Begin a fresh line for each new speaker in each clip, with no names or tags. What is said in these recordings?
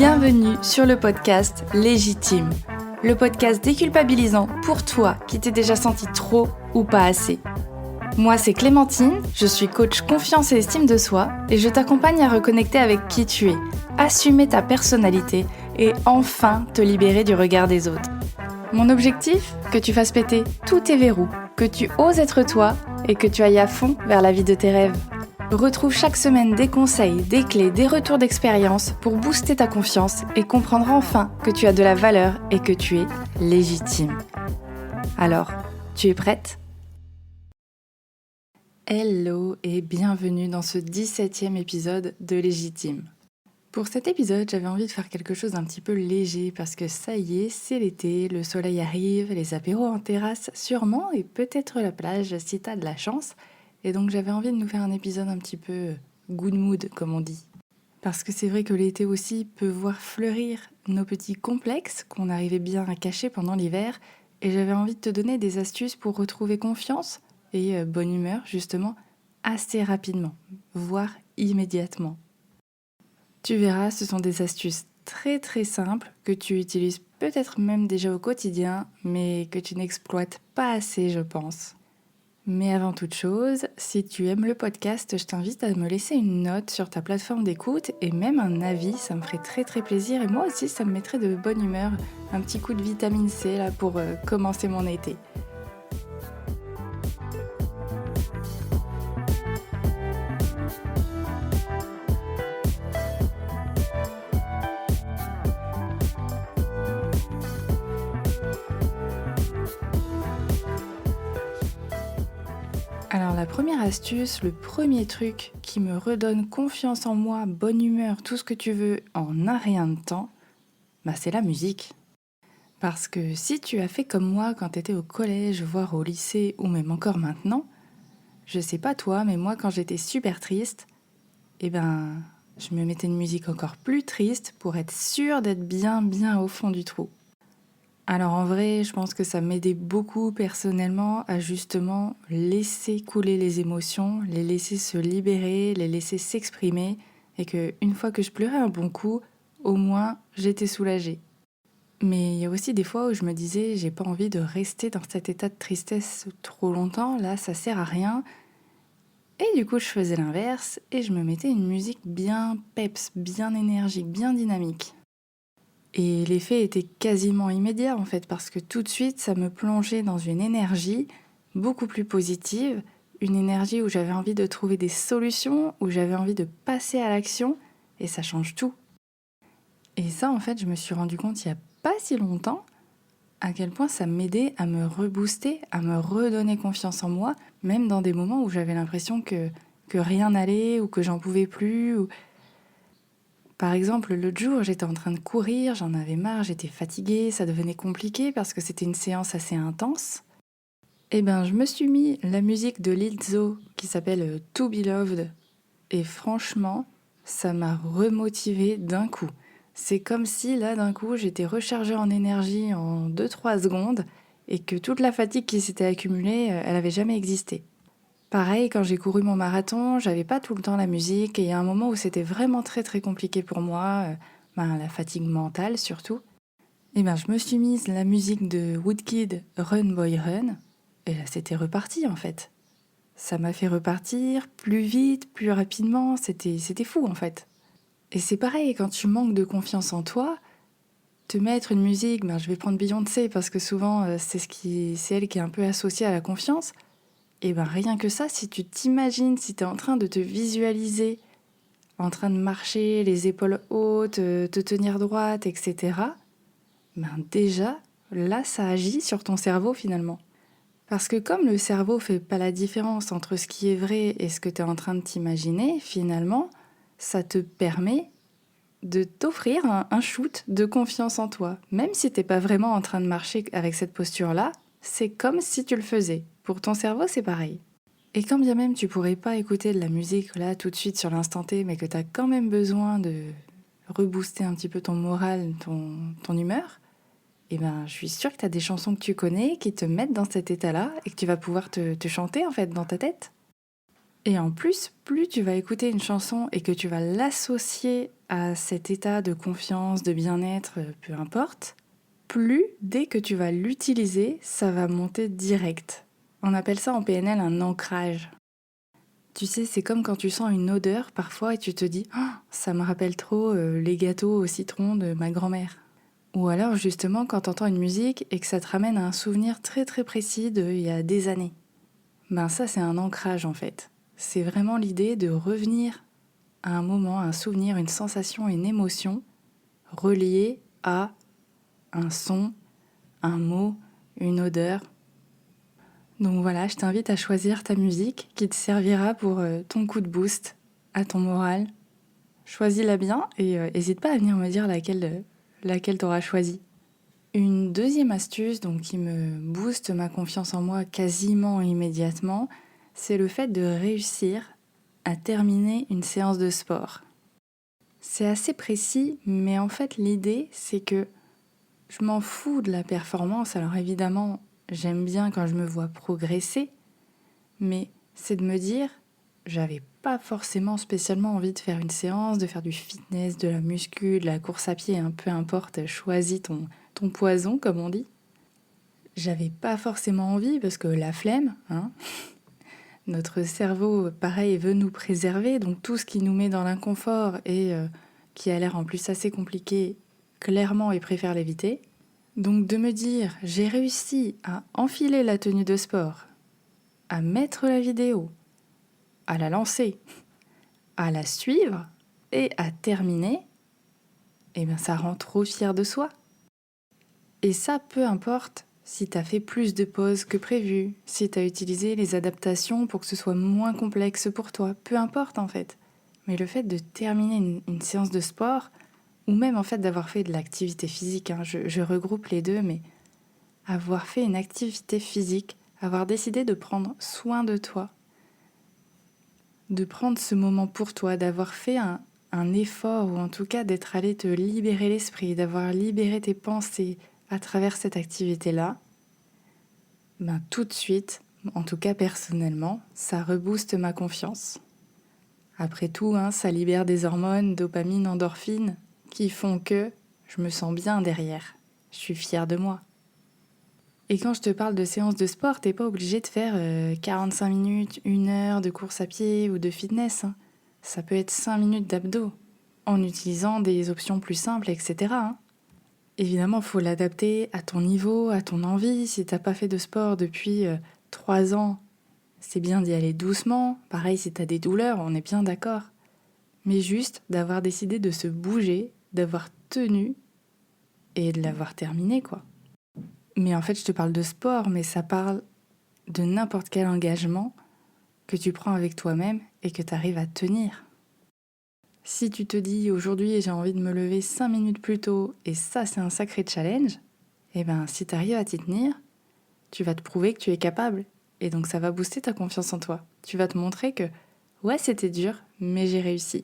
Bienvenue sur le podcast Légitime, le podcast déculpabilisant pour toi qui t'es déjà senti trop ou pas assez. Moi c'est Clémentine, je suis coach confiance et estime de soi et je t'accompagne à reconnecter avec qui tu es, assumer ta personnalité et enfin te libérer du regard des autres. Mon objectif, que tu fasses péter tous tes verrous, que tu oses être toi et que tu ailles à fond vers la vie de tes rêves. Retrouve chaque semaine des conseils, des clés, des retours d'expérience pour booster ta confiance et comprendre enfin que tu as de la valeur et que tu es légitime. Alors, tu es prête ? Hello et bienvenue dans ce 17e épisode de Légitime. Pour cet épisode, j'avais envie de faire quelque chose d'un petit peu léger parce que ça y est, c'est l'été, le soleil arrive, les apéros en terrasse sûrement et peut-être la plage si t'as de la chance. Et donc j'avais envie de nous faire un épisode un petit peu good mood comme on dit. Parce que c'est vrai que l'été aussi peut voir fleurir nos petits complexes qu'on arrivait bien à cacher pendant l'hiver. Et j'avais envie de te donner des astuces pour retrouver confiance et bonne humeur justement assez rapidement, voire immédiatement. Tu verras, ce sont des astuces très très simples que tu utilises peut-être même déjà au quotidien, mais que tu n'exploites pas assez je pense. Mais avant toute chose, si tu aimes le podcast, je t'invite à me laisser une note sur ta plateforme d'écoute et même un avis, ça me ferait très très plaisir et moi aussi ça me mettrait de bonne humeur, un petit coup de vitamine C là pour commencer mon été. Alors la première astuce, le premier truc qui me redonne confiance en moi, bonne humeur, tout ce que tu veux en un rien de temps, c'est la musique. Parce que si tu as fait comme moi quand tu étais au collège, voire au lycée ou même encore maintenant, je sais pas toi, mais moi quand j'étais super triste, je me mettais une musique encore plus triste pour être sûre d'être bien au fond du trou. Alors en vrai, je pense que ça m'aidait beaucoup personnellement à justement laisser couler les émotions, les laisser se libérer, les laisser s'exprimer et que une fois que je pleurais un bon coup, au moins j'étais soulagée. Mais il y a aussi des fois où je me disais j'ai pas envie de rester dans cet état de tristesse trop longtemps, là ça sert à rien. Et du coup je faisais l'inverse et je me mettais une musique bien peps, bien énergique, bien dynamique. Et l'effet était quasiment immédiat en fait, parce que tout de suite, ça me plongeait dans une énergie beaucoup plus positive, une énergie où j'avais envie de trouver des solutions, où j'avais envie de passer à l'action, et ça change tout. Et ça, en fait, je me suis rendu compte il n'y a pas si longtemps, à quel point ça m'aidait à me rebooster, à me redonner confiance en moi, même dans des moments où j'avais l'impression que rien n'allait, ou que j'en pouvais plus, ou... Par exemple, l'autre jour, j'étais en train de courir, j'en avais marre, j'étais fatiguée, ça devenait compliqué parce que c'était une séance assez intense. Je me suis mis la musique de Lizzo qui s'appelle To Be Loved et franchement, ça m'a remotivée d'un coup. C'est comme si là, d'un coup, j'étais rechargée en énergie en 2-3 secondes et que toute la fatigue qui s'était accumulée, elle n'avait jamais existé. Pareil, quand j'ai couru mon marathon, j'avais pas tout le temps la musique et il y a un moment où c'était vraiment très très compliqué pour moi, la fatigue mentale surtout. Je me suis mise la musique de Woodkid, Run Boy Run, et là c'était reparti en fait. Ça m'a fait repartir plus vite, plus rapidement, c'était fou en fait. Et c'est pareil, quand tu manques de confiance en toi, te mettre une musique, je vais prendre Beyoncé parce que souvent c'est elle qui est un peu associée à la confiance. Et rien que ça, si tu t'imagines, si tu es en train de te visualiser, en train de marcher, les épaules hautes, te tenir droite, etc., déjà, là, ça agit sur ton cerveau finalement. Parce que comme le cerveau fait pas la différence entre ce qui est vrai et ce que tu es en train de t'imaginer, finalement, ça te permet de t'offrir un shoot de confiance en toi. Même si t'es pas vraiment en train de marcher avec cette posture-là, c'est comme si tu le faisais. Pour ton cerveau, c'est pareil. Et quand bien même tu pourrais pas écouter de la musique là tout de suite sur l'instant T, mais que tu as quand même besoin de rebooster un petit peu ton moral, ton humeur, je suis sûre que tu as des chansons que tu connais qui te mettent dans cet état-là et que tu vas pouvoir te chanter en fait dans ta tête. Et en plus, plus tu vas écouter une chanson et que tu vas l'associer à cet état de confiance, de bien-être, peu importe, plus dès que tu vas l'utiliser, ça va monter direct. On appelle ça en PNL un ancrage. Tu sais, c'est comme quand tu sens une odeur parfois et tu te dis «Ah, ça me rappelle trop les gâteaux au citron de ma grand-mère». Ou alors justement quand tu entends une musique et que ça te ramène à un souvenir très très précis d'il y a des années. Ben ça c'est un ancrage en fait. C'est vraiment l'idée de revenir à un moment, un souvenir, une sensation, une émotion reliée à un son, un mot, une odeur. Donc voilà, je t'invite à choisir ta musique qui te servira pour ton coup de boost à ton moral. Choisis-la bien et n'hésite pas à venir me dire laquelle t'auras choisi. Une deuxième astuce donc, qui me booste ma confiance en moi quasiment immédiatement, c'est le fait de réussir à terminer une séance de sport. C'est assez précis, mais en fait l'idée c'est que je m'en fous de la performance. Alors évidemment, j'aime bien quand je me vois progresser, mais c'est de me dire, j'avais pas forcément spécialement envie de faire une séance, de faire du fitness, de la muscu, de la course à pied, peu importe, choisis ton poison, comme on dit. J'avais pas forcément envie parce que la flemme, notre cerveau, pareil, veut nous préserver, donc tout ce qui nous met dans l'inconfort et qui a l'air en plus assez compliqué, clairement, il préfère l'éviter. Donc de me dire, j'ai réussi à enfiler la tenue de sport, à mettre la vidéo, à la lancer, à la suivre et à terminer, eh bien ça rend trop fier de soi. Et ça, peu importe si tu as fait plus de pauses que prévu, si tu as utilisé les adaptations pour que ce soit moins complexe pour toi, peu importe en fait. Mais le fait de terminer une séance de sport, ou même en fait d'avoir fait de l'activité physique, je regroupe les deux, mais avoir fait une activité physique, avoir décidé de prendre soin de toi, de prendre ce moment pour toi, d'avoir fait un effort, ou en tout cas d'être allé te libérer l'esprit, d'avoir libéré tes pensées à travers cette activité-là, ben tout de suite, en tout cas personnellement, ça rebooste ma confiance. Après tout, ça libère des hormones, dopamine, endorphine, qui font que je me sens bien derrière. Je suis fière de moi. Et quand je te parle de séance de sport, t'es pas obligé de faire 45 minutes, 1 heure de course à pied ou de fitness. Ça peut être 5 minutes d'abdos, en utilisant des options plus simples, etc. Évidemment, il faut l'adapter à ton niveau, à ton envie. Si t'as pas fait de sport depuis 3 ans, c'est bien d'y aller doucement. Pareil, si t'as des douleurs, on est bien d'accord. Mais juste d'avoir décidé de se bouger, d'avoir tenu et de l'avoir terminé, quoi. Mais en fait, je te parle de sport, mais ça parle de n'importe quel engagement que tu prends avec toi-même et que tu arrives à tenir. Si tu te dis aujourd'hui j'ai envie de me lever 5 minutes plus tôt et ça c'est un sacré challenge, eh ben si tu arrives à t'y tenir, tu vas te prouver que tu es capable et donc ça va booster ta confiance en toi. Tu vas te montrer que ouais c'était dur mais j'ai réussi.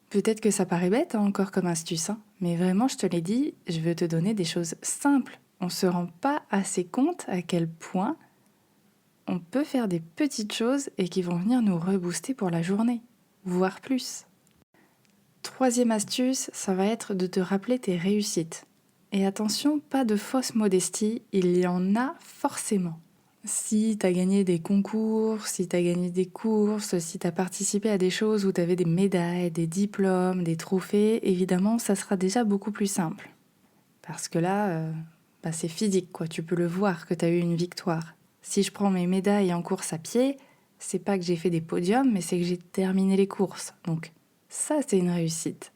Peut-être que ça paraît bête encore comme astuce, mais vraiment je te l'ai dit, je veux te donner des choses simples. On ne se rend pas assez compte à quel point on peut faire des petites choses et qui vont venir nous rebooster pour la journée, voire plus. Troisième astuce, ça va être de te rappeler tes réussites. Et attention, pas de fausse modestie, il y en a forcément. Si tu as gagné des concours, si tu as gagné des courses, si tu as participé à des choses où tu avais des médailles, des diplômes, des trophées, évidemment, ça sera déjà beaucoup plus simple. Parce que là, c'est physique, quoi. Tu peux le voir que tu as eu une victoire. Si je prends mes médailles en course à pied, c'est pas que j'ai fait des podiums, mais c'est que j'ai terminé les courses. Donc ça, c'est une réussite.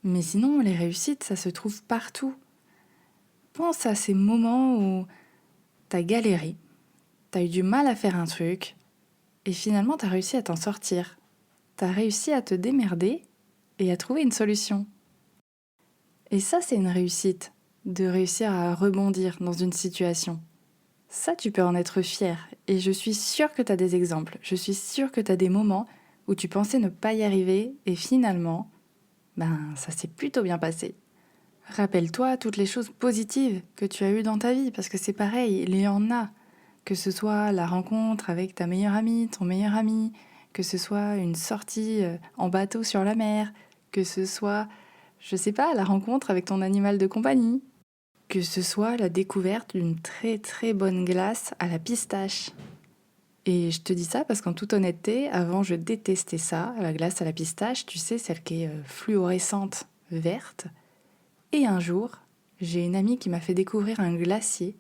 Mais sinon, les réussites, ça se trouve partout. Pense à ces moments où t'as galéré, t'as eu du mal à faire un truc, et finalement t'as réussi à t'en sortir. T'as réussi à te démerder et à trouver une solution. Et ça, c'est une réussite, de réussir à rebondir dans une situation. Ça, tu peux en être fier. Et je suis sûre que tu as des exemples. Je suis sûre que tu as des moments où tu pensais ne pas y arriver et finalement, ça s'est plutôt bien passé. Rappelle-toi toutes les choses positives que tu as eues dans ta vie, parce que c'est pareil, il y en a. Que ce soit la rencontre avec ta meilleure amie, ton meilleur ami, que ce soit une sortie en bateau sur la mer, Que ce soit, je sais pas, la rencontre avec ton animal de compagnie. Que ce soit la découverte d'une très très bonne glace à la pistache. Et je te dis ça parce qu'en toute honnêteté, avant je détestais ça, la glace à la pistache, tu sais, celle qui est fluorescente, verte. Et un jour, j'ai une amie qui m'a fait découvrir un glacier,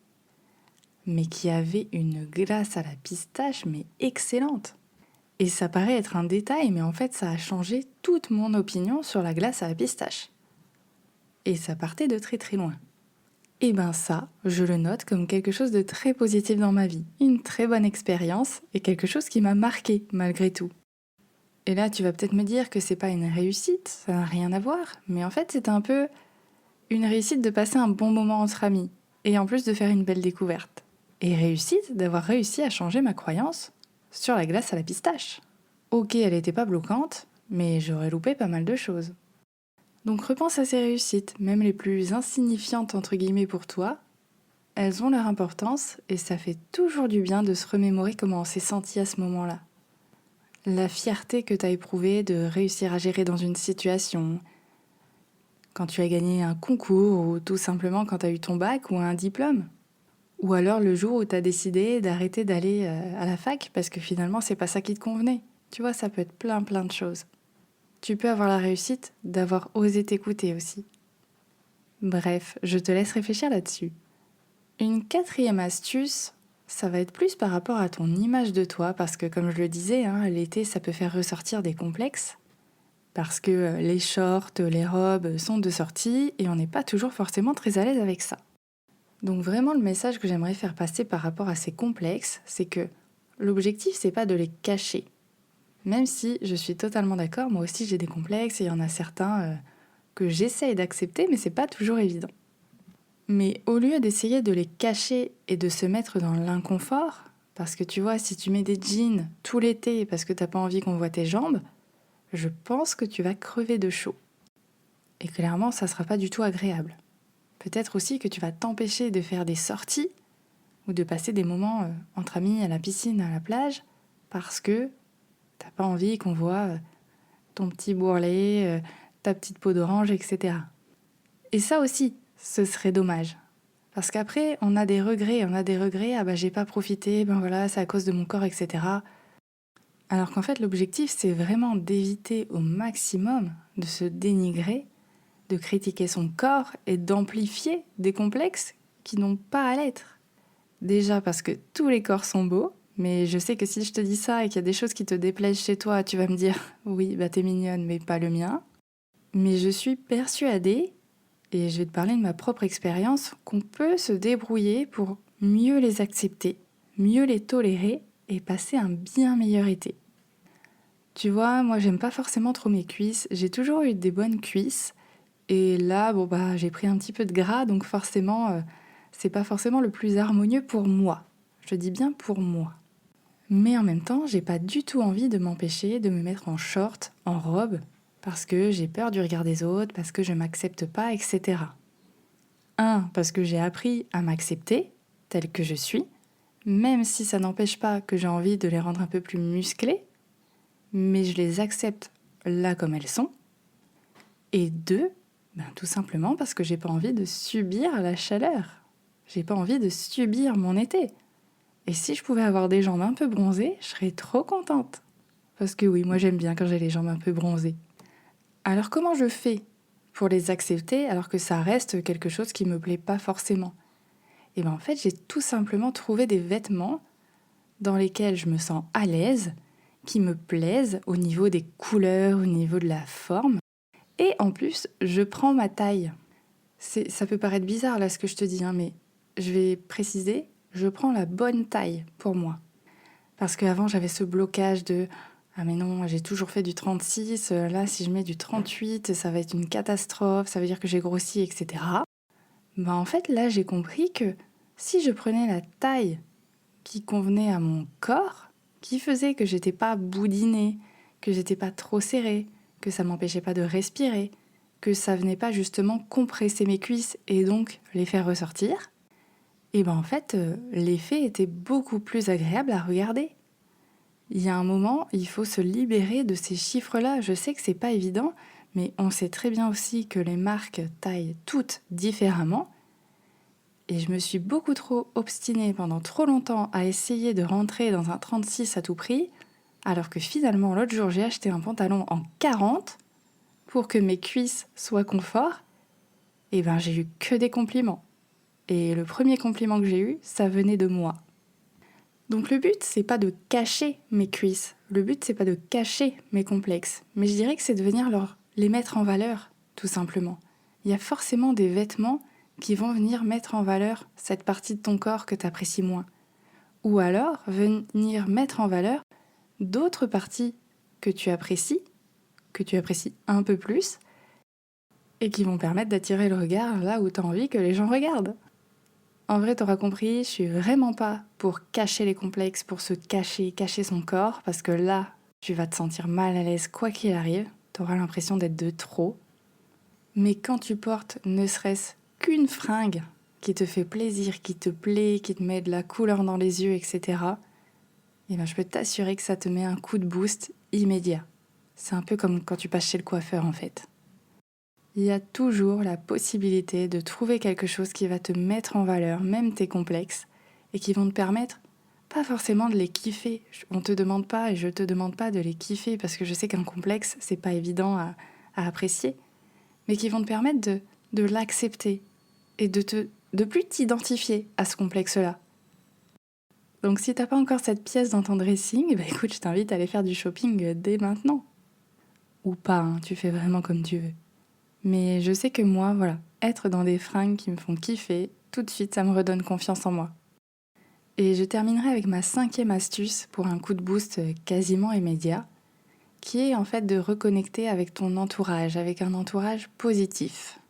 mais qui avait une glace à la pistache, mais excellente. Et ça paraît être un détail, mais en fait ça a changé toute mon opinion sur la glace à la pistache. Et ça partait de très très loin. Et ben ça, je le note comme quelque chose de très positif dans ma vie. Une très bonne expérience et quelque chose qui m'a marqué malgré tout. Et là, tu vas peut-être me dire que c'est pas une réussite, ça n'a rien à voir, mais en fait, c'est un peu une réussite de passer un bon moment entre amis et en plus de faire une belle découverte. Et réussite d'avoir réussi à changer ma croyance sur la glace à la pistache. Ok, elle n'était pas bloquante, mais j'aurais loupé pas mal de choses. Donc repense à ces réussites, même les plus insignifiantes entre guillemets pour toi. Elles ont leur importance et ça fait toujours du bien de se remémorer comment on s'est senti à ce moment-là. La fierté que tu as éprouvée de réussir à gérer dans une situation, quand tu as gagné un concours ou tout simplement quand tu as eu ton bac ou un diplôme. Ou alors le jour où tu as décidé d'arrêter d'aller à la fac parce que finalement c'est pas ça qui te convenait. Tu vois, ça peut être plein de choses. Tu peux avoir la réussite d'avoir osé t'écouter aussi. Bref, je te laisse réfléchir là-dessus. Une quatrième astuce, ça va être plus par rapport à ton image de toi, parce que comme je le disais, l'été, ça peut faire ressortir des complexes, parce que les shorts, les robes sont de sortie, et on n'est pas toujours forcément très à l'aise avec ça. Donc vraiment, le message que j'aimerais faire passer par rapport à ces complexes, c'est que l'objectif, c'est pas de les cacher. Même si je suis totalement d'accord, moi aussi j'ai des complexes, et il y en a certains que j'essaye d'accepter, mais c'est pas toujours évident. Mais au lieu d'essayer de les cacher et de se mettre dans l'inconfort, parce que tu vois, si tu mets des jeans tout l'été parce que t'as pas envie qu'on voit tes jambes, je pense que tu vas crever de chaud. Et clairement, ça sera pas du tout agréable. Peut-être aussi que tu vas t'empêcher de faire des sorties ou de passer des moments entre amis à la piscine, à la plage, parce que t'as pas envie qu'on voit ton petit bourrelet, ta petite peau d'orange, etc. Et ça aussi, ce serait dommage. Parce qu'après, on a des regrets, ah bah j'ai pas profité, ben voilà, c'est à cause de mon corps, etc. Alors qu'en fait, l'objectif, c'est vraiment d'éviter au maximum de se dénigrer, de critiquer son corps et d'amplifier des complexes qui n'ont pas à l'être. Déjà parce que tous les corps sont beaux, mais je sais que si je te dis ça et qu'il y a des choses qui te déplaisent chez toi, tu vas me dire « oui, bah t'es mignonne, mais pas le mien ». Mais je suis persuadée, et je vais te parler de ma propre expérience, qu'on peut se débrouiller pour mieux les accepter, mieux les tolérer et passer un bien meilleur été. Tu vois, moi j'aime pas forcément trop mes cuisses, j'ai toujours eu des bonnes cuisses, et là, bon bah j'ai pris un petit peu de gras, donc forcément, c'est pas forcément le plus harmonieux pour moi. Je dis bien pour moi. Mais en même temps, j'ai pas du tout envie de m'empêcher de me mettre en short, en robe, parce que j'ai peur du regard des autres, parce que je m'accepte pas, etc. Parce que j'ai appris à m'accepter, telle que je suis, même si ça n'empêche pas que j'ai envie de les rendre un peu plus musclées, mais je les accepte là comme elles sont. Et 2, tout simplement parce que j'ai pas envie de subir la chaleur. J'ai pas envie de subir mon été. Et si je pouvais avoir des jambes un peu bronzées, je serais trop contente. Parce que oui, moi j'aime bien quand j'ai les jambes un peu bronzées. Alors comment je fais pour les accepter alors que ça reste quelque chose qui me plaît pas forcément? Et en fait, j'ai tout simplement trouvé des vêtements dans lesquels je me sens à l'aise, qui me plaisent au niveau des couleurs, au niveau de la forme. Et en plus, je prends ma taille. Ça peut paraître bizarre là ce que je te dis, mais je vais préciser, je prends la bonne taille pour moi. Parce qu'avant, j'avais ce blocage de « Ah mais non, j'ai toujours fait du 36, là si je mets du 38, ça va être une catastrophe, ça veut dire que j'ai grossi, etc. » En fait, là, j'ai compris que si je prenais la taille qui convenait à mon corps, qui faisait que j'étais pas boudinée, que j'étais pas trop serrée, que ça m'empêchait pas de respirer, que ça venait pas justement compresser mes cuisses et donc les faire ressortir, et en fait, l'effet était beaucoup plus agréable à regarder. Il y a un moment, il faut se libérer de ces chiffres-là. Je sais que c'est pas évident, mais on sait très bien aussi que les marques taillent toutes différemment. Et je me suis beaucoup trop obstinée pendant trop longtemps à essayer de rentrer dans un 36 à tout prix, alors que finalement l'autre jour j'ai acheté un pantalon en 40 pour que mes cuisses soient confort. Et ben j'ai eu que des compliments. Et le premier compliment que j'ai eu, ça venait de moi. Donc le but, c'est pas de cacher mes cuisses. Le but, c'est pas de cacher mes complexes. Mais je dirais que c'est de venir les mettre en valeur, tout simplement. Il y a forcément des vêtements qui vont venir mettre en valeur cette partie de ton corps que tu apprécies moins. Ou alors venir mettre en valeur d'autres parties que tu apprécies un peu plus, et qui vont permettre d'attirer le regard là où tu as envie que les gens regardent. En vrai, t'auras compris, je suis vraiment pas pour cacher les complexes, pour se cacher son corps, parce que là, tu vas te sentir mal à l'aise quoi qu'il arrive, t'auras l'impression d'être de trop. Mais quand tu portes ne serait-ce qu'une fringue qui te fait plaisir, qui te plaît, qui te met de la couleur dans les yeux, etc., eh ben, je peux t'assurer que ça te met un coup de boost immédiat. C'est un peu comme quand tu passes chez le coiffeur en fait. Il y a toujours la possibilité de trouver quelque chose qui va te mettre en valeur, même tes complexes, et qui vont te permettre, pas forcément de les kiffer. On te demande pas, et je te demande pas de les kiffer, parce que je sais qu'un complexe, c'est pas évident à apprécier, mais qui vont te permettre de l'accepter et de plus t'identifier à ce complexe-là. Donc si t'as pas encore cette pièce dans ton dressing, bah écoute, je t'invite à aller faire du shopping dès maintenant. Ou pas, hein, tu fais vraiment comme tu veux. Mais je sais que moi, voilà, être dans des fringues qui me font kiffer, tout de suite, ça me redonne confiance en moi. Et je terminerai avec ma 5e astuce pour un coup de boost quasiment immédiat, qui est en fait de reconnecter avec ton entourage, avec un entourage positif.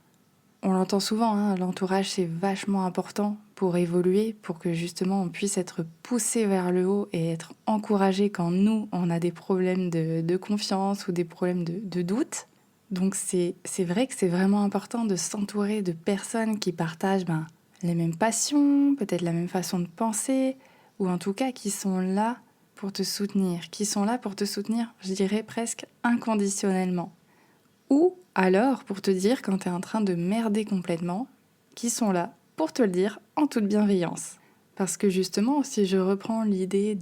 On l'entend souvent, hein, l'entourage c'est vachement important pour évoluer, pour que justement on puisse être poussé vers le haut et être encouragé quand nous, on a des problèmes de confiance ou des problèmes de doute. Donc c'est vrai que c'est vraiment important de s'entourer de personnes qui partagent les mêmes passions, peut-être la même façon de penser, ou en tout cas qui sont là pour te soutenir, je dirais presque inconditionnellement. Ou alors pour te dire quand tu es en train de merder complètement, qui sont là pour te le dire en toute bienveillance. Parce que justement, si je reprends l'idée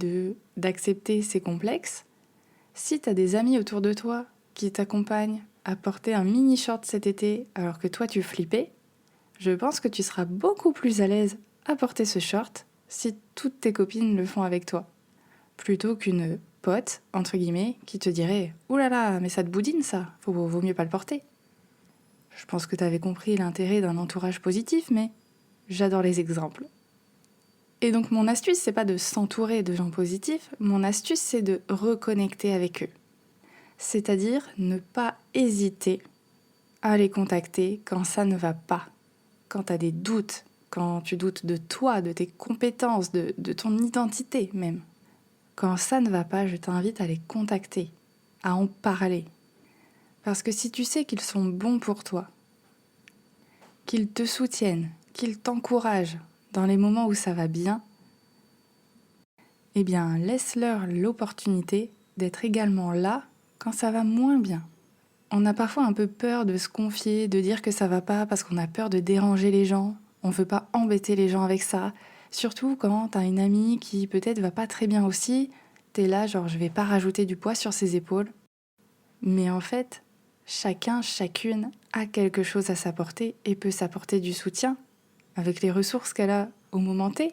d'accepter ces complexes, si tu as des amis autour de toi qui t'accompagnent à porter un mini short cet été alors que toi tu flippais, je pense que tu seras beaucoup plus à l'aise à porter ce short si toutes tes copines le font avec toi. Plutôt qu'une pote, entre guillemets, qui te dirait « Ouh là là, mais ça te boudine ça, vaut mieux pas le porter ». Je pense que tu avais compris l'intérêt d'un entourage positif, mais j'adore les exemples. Et donc mon astuce, c'est pas de s'entourer de gens positifs, mon astuce, c'est de reconnecter avec eux. C'est-à-dire ne pas hésiter à les contacter quand ça ne va pas, quand tu as des doutes, quand tu doutes de toi, de tes compétences, de ton identité même. Quand ça ne va pas, je t'invite à les contacter, à en parler. Parce que si tu sais qu'ils sont bons pour toi, qu'ils te soutiennent, qu'ils t'encouragent dans les moments où ça va bien, eh bien laisse-leur l'opportunité d'être également là quand ça va moins bien. On a parfois un peu peur de se confier, de dire que ça va pas parce qu'on a peur de déranger les gens. On veut pas embêter les gens avec ça. Surtout quand t'as une amie qui peut-être va pas très bien aussi, t'es là genre je vais pas rajouter du poids sur ses épaules. Mais en fait, chacune a quelque chose à s'apporter et peut s'apporter du soutien avec les ressources qu'elle a au moment T.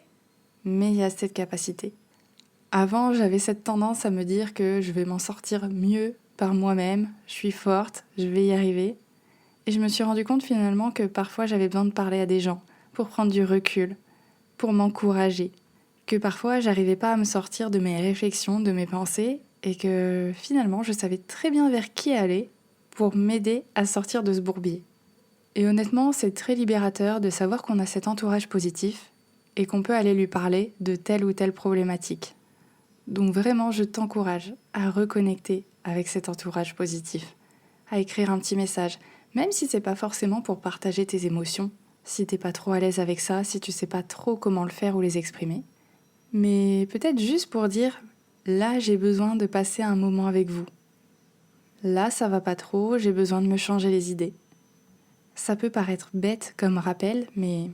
Mais il y a cette capacité. Avant, j'avais cette tendance à me dire que je vais m'en sortir mieux par moi-même, je suis forte, je vais y arriver. Et je me suis rendu compte finalement que parfois j'avais besoin de parler à des gens pour prendre du recul, pour m'encourager. Que parfois j'arrivais pas à me sortir de mes réflexions, de mes pensées, et que finalement je savais très bien vers qui aller pour m'aider à sortir de ce bourbier. Et honnêtement, c'est très libérateur de savoir qu'on a cet entourage positif et qu'on peut aller lui parler de telle ou telle problématique. Donc vraiment, je t'encourage à reconnecter avec cet entourage positif, à écrire un petit message, même si c'est pas forcément pour partager tes émotions, si t'es pas trop à l'aise avec ça, si tu sais pas trop comment le faire ou les exprimer, mais peut-être juste pour dire « là j'ai besoin de passer un moment avec vous ». Là, ça va pas trop, j'ai besoin de me changer les idées. Ça peut paraître bête comme rappel, mais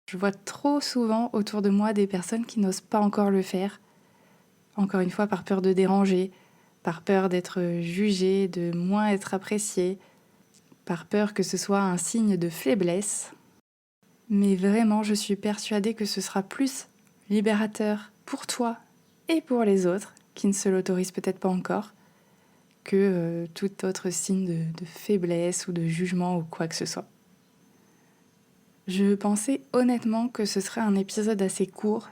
je vois trop souvent autour de moi des personnes qui n'osent pas encore le faire. Encore une fois, par peur de déranger, par peur d'être jugées, de moins être appréciées, par peur que ce soit un signe de faiblesse. Mais vraiment, je suis persuadée que ce sera plus libérateur pour toi et pour les autres, qui ne se l'autorisent peut-être pas encore, que tout autre signe de faiblesse ou de jugement ou quoi que ce soit. Je pensais honnêtement que ce serait un épisode assez court,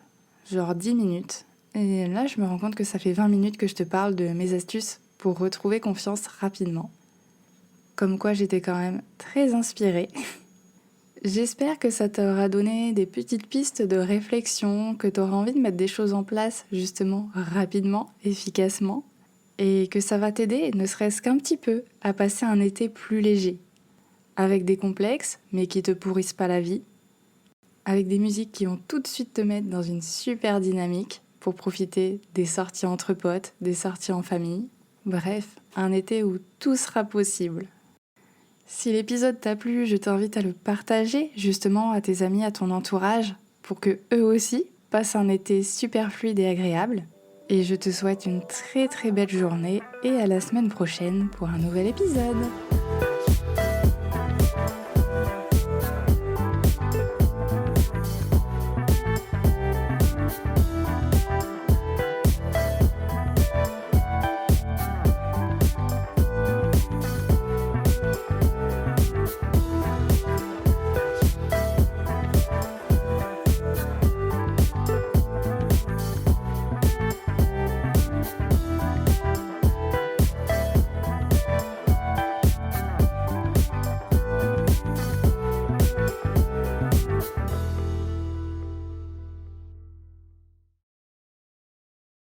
genre 10 minutes, et là je me rends compte que ça fait 20 minutes que je te parle de mes astuces pour retrouver confiance rapidement. Comme quoi j'étais quand même très inspirée. J'espère que ça t'aura donné des petites pistes de réflexion, que tu auras envie de mettre des choses en place justement rapidement, efficacement, et que ça va t'aider, ne serait-ce qu'un petit peu, à passer un été plus léger, avec des complexes, mais qui te pourrissent pas la vie, avec des musiques qui vont tout de suite te mettre dans une super dynamique pour profiter des sorties entre potes, des sorties en famille, bref, un été où tout sera possible. Si l'épisode t'a plu, je t'invite à le partager justement à tes amis, à ton entourage, pour que eux aussi passent un été super fluide et agréable. Et je te souhaite une très très belle journée et à la semaine prochaine pour un nouvel épisode.